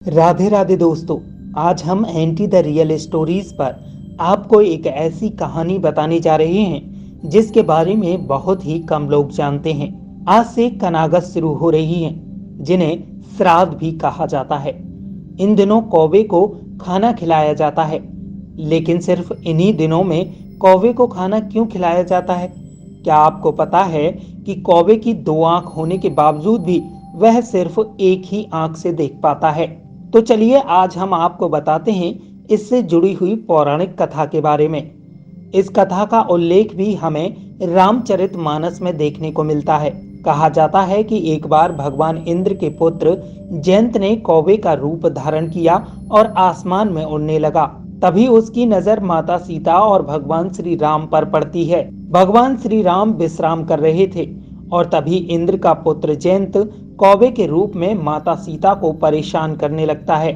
राधे राधे दोस्तों। आज हम एंटी द रियल स्टोरीज पर आपको एक ऐसी कहानी बताने जा रहे हैं जिसके बारे में बहुत ही कम लोग जानते हैं। आज से कनागस शुरू हो रही है जिन्हें श्राद्ध भी कहा जाता है। इन दिनों कौवे को खाना खिलाया जाता है, लेकिन सिर्फ इन्हीं दिनों में कौवे को खाना क्यों खिलाया जाता है? क्या आपको पता है कि कौवे की दो आंख होने के बावजूद भी वह सिर्फ एक ही आंख से देख पाता है? तो चलिए आज हम आपको बताते हैं इससे जुड़ी हुई पौराणिक कथा के बारे में। इस कथा का उल्लेख भी हमें रामचरितमानस में देखने को मिलता है। कहा जाता है कि एक बार भगवान इंद्र के पुत्र जयंत ने कौवे का रूप धारण किया और आसमान में उड़ने लगा। तभी उसकी नजर माता सीता और भगवान श्री राम पर पड़ती है। भगवान श्री राम विश्राम कर रहे थे और तभी इंद्र का पुत्र जयंत कौवे के रूप में माता सीता को परेशान करने लगता है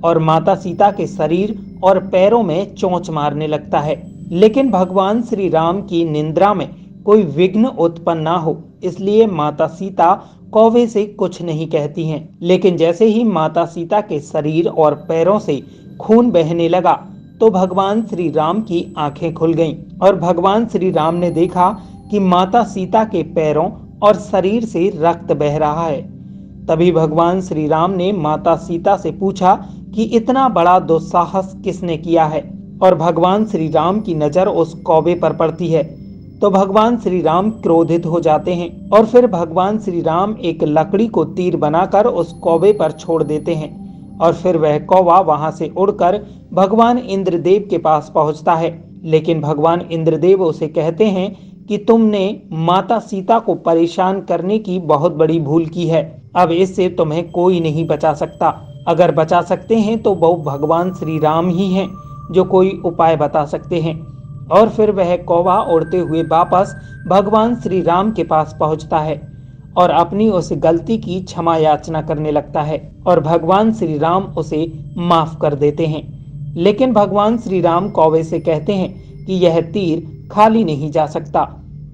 और माता सीता के शरीर और पैरों में चोंच मारने लगता है। लेकिन भगवान श्री राम की निंद्रा में कोई विघ्न उत्पन्न ना हो, इसलिए माता सीता कौवे से कुछ नहीं कहती हैं। लेकिन जैसे ही माता सीता के शरीर और पैरों से खून बहने लगा तो भगवान श्री राम की आंखें खुल गईं और भगवान श्री राम ने देखा कि माता सीता के पैरों और शरीर से रक्त बह रहा है। तभी भगवान श्री राम ने माता सीता से पूछा कि इतना बड़ा दुस्साहस किसने किया है, और भगवान श्री राम की नजर उस कौवे पर पड़ती है तो भगवान श्री राम क्रोधित हो जाते हैं और फिर भगवान श्री राम एक लकड़ी को तीर बनाकर उस कौवे पर छोड़ देते हैं और फिर वह कौवा वहां से उड़कर भगवान इंद्रदेव के पास पहुंचता है। लेकिन भगवान इंद्रदेव उसे कहते हैं कि तुमने माता सीता को परेशान करने की बहुत बड़ी भूल की है। अब इससे तुम्हें कोई नहीं बचा सकता। अगर बचा सकते हैं तो वो भगवान श्री राम ही हैं जो कोई उपाय बता सकते हैं। और फिर वह कौवा उड़ते हुए वापस भगवान श्री राम के पास पहुंचता है और अपनी उस गलती की क्षमा याचना करने लगता है और भगवान श्री राम उसे माफ कर देते हैं। लेकिन भगवान श्री राम कौवे से कहते हैं कि यह तीर खाली नहीं जा सकता।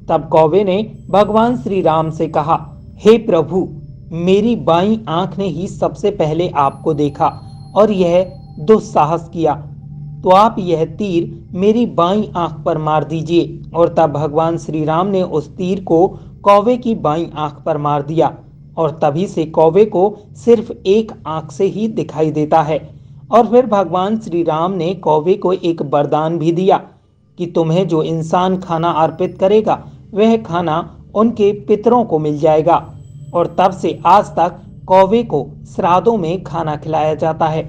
तब कौवे ने भगवान श्री राम से कहा, हे प्रभु, मेरी बाईं आंख ने ही सबसे पहले आपको देखा और यह दुस्साहस किया, तो आप यह तीर मेरी बाईं आंख पर मार दीजिए। और तब भगवान श्री राम ने उस तीर को कौवे की बाईं आंख पर मार दिया और तभी से कौवे को सिर्फ एक आंख से ही दिखाई देता है। और फिर भगवान श्री राम ने कौवे को एक वरदान भी दिया कि तुम्हें जो इंसान खाना अर्पित करेगा वह खाना उनके पितरों को मिल जाएगा। और तब से आज तक कौवे को श्राद्धों में खाना खिलाया जाता है।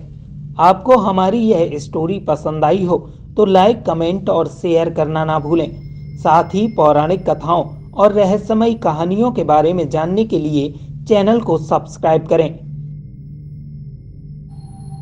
आपको हमारी यह स्टोरी पसंद आई हो तो लाइक, कमेंट और शेयर करना ना भूलें। साथ ही पौराणिक कथाओं और रहस्यमयी कहानियों के बारे में जानने के लिए चैनल को सब्सक्राइब करें।